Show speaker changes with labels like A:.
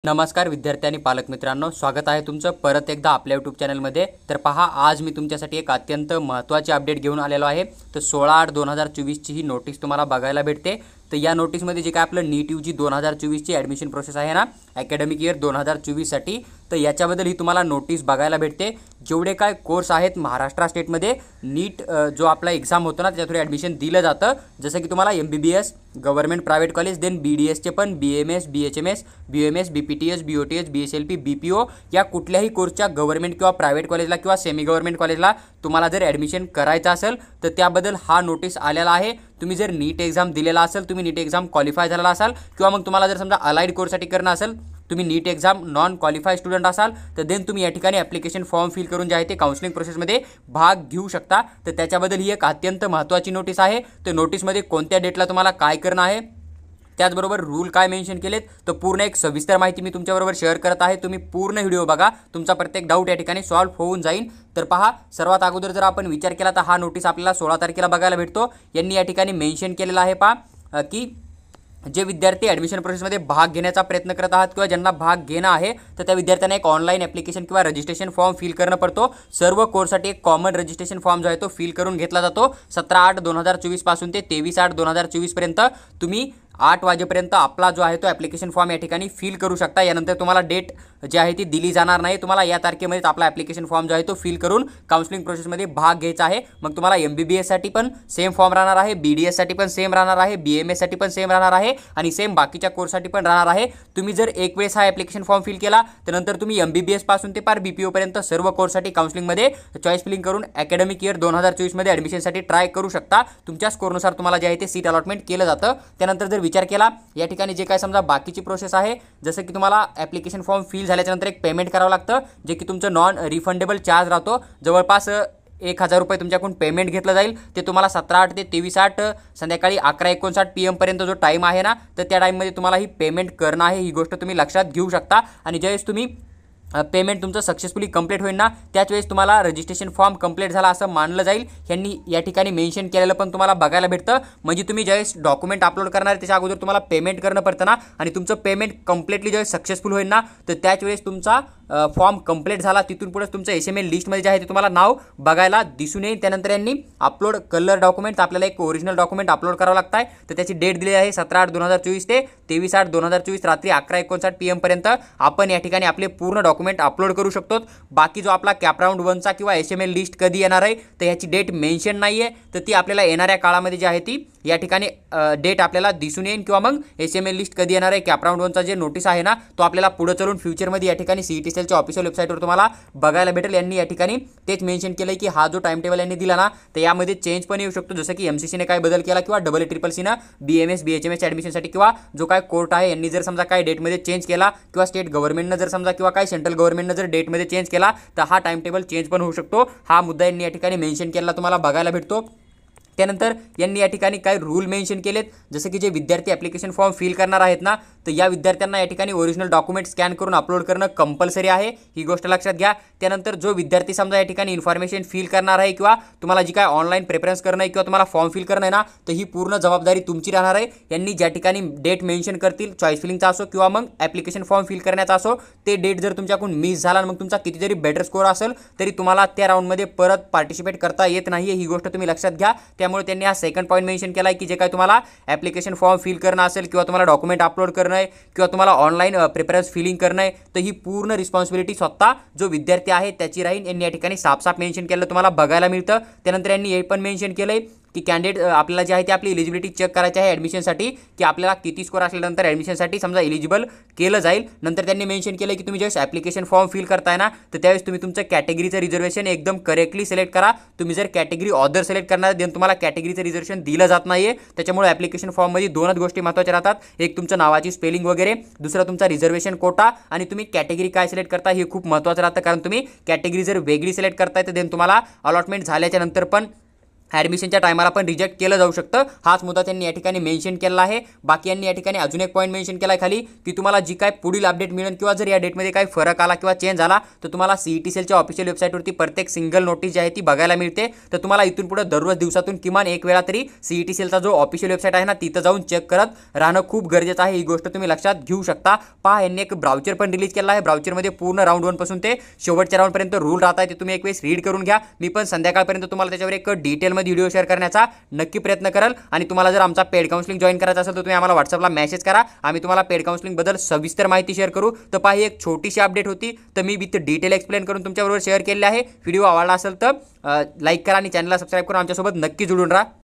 A: नमस्कार विद्यार्थी आणि पालक मित्रांनो, स्वागत आहे तुमचं परत एकदा आपल्या यूट्यूब चॅनलमध्ये। तर पहा, आज मी तुमच्यासाठी एक अत्यंत महत्त्वाची अपडेट घेऊन आलेलो आहे। तर 16/8/2024 ची ही नोटीस तुम्हाला बघायला भेटते। तर या नोटीसमध्ये जे काय आपलं नीट यूजी 2024 ची ॲडमिशन प्रोसेस आहे ना, अकॅडमिक इयर 2024 साठी, तर याच्याबद्दल ही तुम्हाला नोटीस बघायला भेटते। जेवढे काय कोर्स आहेत महाराष्ट्र स्टेटमध्ये नीट जो आपला एक्झाम होतो ना, त्याच्या थ्रू ॲडमिशन दिलं जातं। जसं की तुम्हाला MBBS government private college, then BDS चे पण BMS BHMS BMS BPTS BOTS BSLP BPO या कुठल्याही कोर्सच्या गव्हर्नमेंट किंवा प्रायव्हेट कॉलेजला किंवा सेमी गव्हर्नमेंट कॉलेजला तुम्हाला जर ॲडमिशन करायचं असेल तर त्याबद्दल हा नोटीस आलेला आहे। तुम्ही जर नीट एक्झाम दिलेला असेल, तुम्ही नीट एक्झाम क्वालिफाय झालेला असाल, किंवा मग तुम्हाला जर समजा अलाइड कोर्ससाठी करणं असेल, तुम्ही नीट एक्झाम नॉन क्वालिफाईड स्टुडंट असाल, तर देन तुम्ही या ठिकाणी ॲप्लिकेशन फॉर्म फिल करून जे आहे ते काउन्सिलिंग प्रोसेसमध्ये भाग घेऊ शकता। तर त्याच्याबद्दल ही एक अत्यंत महत्त्वाची नोटीस आहे। तर नोटीसमध्ये कोणत्या डेटला तुम्हाला काय करणं आहे, त्याचबरोबर रूल काय मेन्शन केलेत, तर पूर्ण एक सविस्तर माहिती मी तुमच्याबरोबर शेअर करत आहे। तुम्ही पूर्ण व्हिडिओ बघा, तुमचा प्रत्येक डाऊट या ठिकाणी सॉल्व्ह होऊन जाईल। तर पहा, सर्वात अगोदर जर आपण विचार केला तर हा नोटीस आपल्याला 16 तारखेला बघायला भेटतो। यांनी या ठिकाणी मेन्शन केलेला आहे पहा की जे विद्यार्थी ॲडमिशन प्रोसेसमध्ये भाग घेण्याचा प्रयत्न करत आहात किंवा ज्यांना भाग घेणं आहे, तर त्या विद्यार्थ्यांना एक ऑनलाईन ॲप्लिकेशन किंवा रजिस्ट्रेशन फॉर्म फिल करणं पडतो। सर्व कोर्ससाठी एक कॉमन रजिस्ट्रेशन फॉर्म जो आहे तो फिल करून घेतला जातो। 17/8/2024 पासून ते 23/8/2024 पर्यंत तुम्ही 8 वाजेपर्यंत आपला जो आहे तो ॲप्लिकेशन फॉर्म या ठिकाणी फिल करू शकता। यानंतर तुम्हाला डेट जी आहे ती दिली जाणार नाही। तुम्हाला या तारखेमध्येच आपला ॲप्लिकेशन फॉर्म जो आहे तो फिल करून काउन्सिलिंग प्रोसेसमध्ये भाग घ्यायचा आहे। मग तुम्हाला MBBS साठी पण सेम फॉर्म राहणार आहे, BDS साठी पण सेम राहणार आहे, BMS साठी पण सेम राहणार आहे आणि सेम बाकीच्या कोर्ससाठी पण राहणार आहे। तुम्ही जर एक वेळेस हा ॲप्लिकेशन फॉर्म फिल केला तर नंतर तुम्ही MBBS पासून ते पार BPO पर्यंत सर्व कोर्ससाठी काउन्सिलिंगमध्ये चॉईस फिलिंग करून अकॅडमिक इयर 2024 मध्ये ॲडमिशनसाठी ट्राय करू शकता। तुमच्या स्कोरनुसार तुम्हाला जे आहे ते सीट अलॉटमेंट केलं जातं। त्यानंतर जर विचार केला या ठिकाणी जे काय समजा बाकीची प्रोसेस आहे, जसं की तुम्हाला ॲप्लिकेशन फॉर्म फिल झाल्याच्या नंतर एक पेमेंट करावं लागतं, जे की तुमचं नॉन रिफंडेबल चार्ज राहतो। जवळपास 1000 रुपये तुमच्याकडून पेमेंट घेतलं जाईल। ते तुम्हाला 17/8 ते 23/8 संध्याकाळी 11:59 PM पर्यंत जो टाईम आहे ना, तर त्या टाईममध्ये तुम्हाला ही पेमेंट करणं आहे। ही गोष्ट तुम्ही लक्षात घेऊ शकता। आणि ज्यावेळेस तुम्ही पेमेंट तुमचं सक्सेसफुली कंप्लीट होईल ना, त्याच वेळेस तुम्हाला रजिस्ट्रेशन फॉर्म कंप्लीट झाला असं मानलं जाईल। यांनी या ठिकाणी मेन्शन केलेलं पण तुम्हाला बघायला भेटतं। म्हणजे तुम्ही ज्यावेळेस डॉक्युमेंट अपलोड करणार त्याच्या अगोदर तुम्हाला पेमेंट करणं पडतं ना, आणि तुमचं पेमेंट कंप्लीटली ज्यावेळेस सक्सेसफुल होईल ना, तर त्याच वेळेस तुमचा फॉर्म कंप्लीट झाला। तिथून पुढे तुमचं SML लिस्टमध्ये जे आहे ते तुम्हाला नाव बघायला दिसून येईल। त्यानंतर यांनी अपलोड कलर डॉक्युमेंट, आपल्याला एक ओरिजिनल डॉक्युमेंट अपलोड करावं लागतं आहे। तर त्याची डेट दिली आहे 17/8/2024 ते 23/8/2024 रात्री 11:59 PM पर्यंत आपण या ठिकाणी आपले पूर्ण डॉक्युमेंट अपलोड करू शकतो। बाकी जो आपला कॅप राऊंड 1चा किंवा SML लिस्ट कधी येणार आहे, तर याची डेट मेन्शन नाही आहे। तर ती आपल्याला येणाऱ्या काळामध्ये जी आहे ती या ठिकाणी डेट आपल्याला दिसून येईल, किंवा मग SML लिस्ट कधी येणार आहे, कॅप राऊंड 1चा जे नोटीस आहे ना, तो आपल्याला पुढे चलून फ्युचरमध्ये या ठिकाणी CET सेलच्या ऑफिशियल वेबसाईटवर तुम्हाला बघायला भेटेल। यांनी या ठिकाणी तेच मेन्शन केलं की हा जो टाइम टेबल यांनी दिला ना, तर यामध्ये चेंज पण येऊ शकतो। जसं की MCCने काय बदल केला, किंवा EECCनं BMS BHMS ॲडमिशनसाठी, किंवा जो काय कोर्ट आहे यांनी जर समजा काय डेटमध्ये चेंज केला, किंवा स्टेट गव्हर्नमेंटनं जर समजा किंवा काय सेंट्रल गव्हर्नमेंटनं जर डेटमध्ये चेंज केला, तर हा टाइम टेबल चेंज पण होऊ शकतो। हा मुद्दा यांनी या ठिकाणी मेन्शन केला तुम्हाला बघायला भेटतो। त्यानंतर यांनी या ठिकाणी काय रूल मेन्शन केलेत, जसं की जे विद्यार्थी ॲप्लिकेशन फॉर्म फिल करणार आहेत ना, तर या विद्यार्थ्यांना या ठिकाणी ओरिजिनल डॉक्युमेंट स्कॅन करून अपलोड करणं कंपल्सरी आहे। ही गोष्ट लक्षात घ्या। त्यानंतर जो विद्यार्थी समजा या ठिकाणी इन्फॉर्मेशन फिल करणार आहे, किंवा तुम्हाला जी काय ऑनलाईन प्रेफरन्स करणं आहे, किंवा तुम्हाला फॉर्म फिल करणं आहे ना, तर ही पूर्ण जबाबदारी तुमची राहणार आहे। यांनी ज्या ठिकाणी डेट मेन्शन करतील, चॉईस फिलिंगचा असो किंवा मग ॲप्लिकेशन फॉर्म फिल करण्याचा असो, ते डेट जर तुमच्याकडून मिस झाला, मग तुमचा किती जरी बेटर स्कोर असेल तरी तुम्हाला त्या राऊंडमध्ये परत पार्टिसिपेट करता येत नाही। ही गोष्ट तुम्ही लक्षात घ्या। त्यामुळे त्यांनी हा सेकंड पॉईंट मेन्शन केला आहे की जे काय तुम्हाला ॲप्लिकेशन फॉर्म फिल करणं असेल, किंवा तुम्हाला डॉक्युमेंट अपलोड करणं आहे, किंवा तुम्हाला ऑनलाईन प्रेफरन्स फिलिंग करणं आहे, तर ही पूर्ण रिस्पॉन्सिबिलिटी स्वतः जो विद्यार्थी आहे त्याची राहील। यांनी या ठिकाणी साफ मेन्शन केलं तुम्हाला बघायला मिळतं। त्यानंतर यांनी हे पण मेन्शन केलं आहे की कॅन्डिडेट आपल्याला जे आहे ते आपली एलिजिबिलिटी चेक करायची आहे ॲडमिशनसाठी, की आपल्याला किती स्कोर असल्यानंतर ॲडमिशनसाठी समजा एलिजिबल केलं जाईल। नंतर त्यांनी मेन्शन केलं की तुम्ही ज्यावेळेस ॲप्लिकेशन फॉर्म फिल करताय ना, तर त्यावेळेस तुम्ही तुमचं कॅटेगरीचं रिझर्वेशन एकदम करेक्टली सिलेक्ट करा। तुम्ही जर कॅटेगरी ऑदर सिलेक्ट करणार देन तुम्हाला कॅटेगरीचं रिझर्वेशन दिलं जात नाही आहे। त्याच्यामुळे ॲप्लिकेशन फॉर्ममध्ये दोनच गोष्टी महत्त्वाच्या राहतात, एक तुमचं नावाची स्पेलिंग वगैरे, दुसरा तुमचा रिझर्वेशन कोटा, आणि तुम्ही कॅटेगरी काय सिलेक्ट करता हे खूप महत्त्वाचं राहतं। कारण तुम्ही कॅटेगरी जर वेगळी सिलेक्ट करताय तर देन तुम्हाला अलॉटमेंट झाल्याच्या नंतर पण ॲडमिशनच्या टायमाला पण रिजेक्ट केलं जाऊ शकतं. हाच मुद्दा त्यांनी या ठिकाणी मेन्शन केला आहे. बाकी यांनी या ठिकाणी अजून एक पॉईंट मेन्शन केला आहे खाली, की तुम्हाला जी काय पुढील अपडेट मिळेल किंवा जर या डेटमध्ये काही फरक आला किंवा चेंज झाला तर तुम्हाला CET सेलच्या ऑफिशियल वेबसाईटवरती प्रत्येक सिंगल नोटीस जी आहे ती बघायला मिळते. तर तुम्हाला इथून पुढे दररोज दिवसातून किमान एक वेळा तरी CET सेलचा जो ऑफिशियल वेबसाईट आहे ना तिथं जाऊन चेक करत राहणं खूप गरजेचं आहे. ही गोष्ट तुम्ही लक्षात घेऊ शकता. पहा, यांनी एक ब्राउचर पण रिलीज केला आहे. ब्राउचरमध्ये पूर्ण राऊंड 1 पासून ते शेवटच्या राऊंडपर्यंत रूल राहत आहे. ते तुम्ही एक वेळेस रीड करून घ्या. मी पण संध्याकाळपर्यंत तुम्हाला त्याच्यावर एक डिटेलमध्ये व्हिडिओ शेअर करण्याचा नक्की प्रयत्न कराल. आणि तुम्हाला जर आमचा पेड काउन्सिलिंग जॉईन करायचा असेल तर तुम्ही आम्हाला व्हॉट्सअपला मेसेज करा. आम्ही तुम्हाला पेड काउन्सिलिंग बद्दल सविस्तर माहिती शेअर करू. तर पहा, ही एक छोटीशी अपडेट होती, तर मी विथ डिटेल एक्सप्लेन करून तुमच्याबरोबर शेअर केलेली आहे. व्हिडिओ आवडला असेल तर लाईक करा आणि चॅनलला सबस्क्राईब करून आमच्यासोबत नक्की जुळून राहा.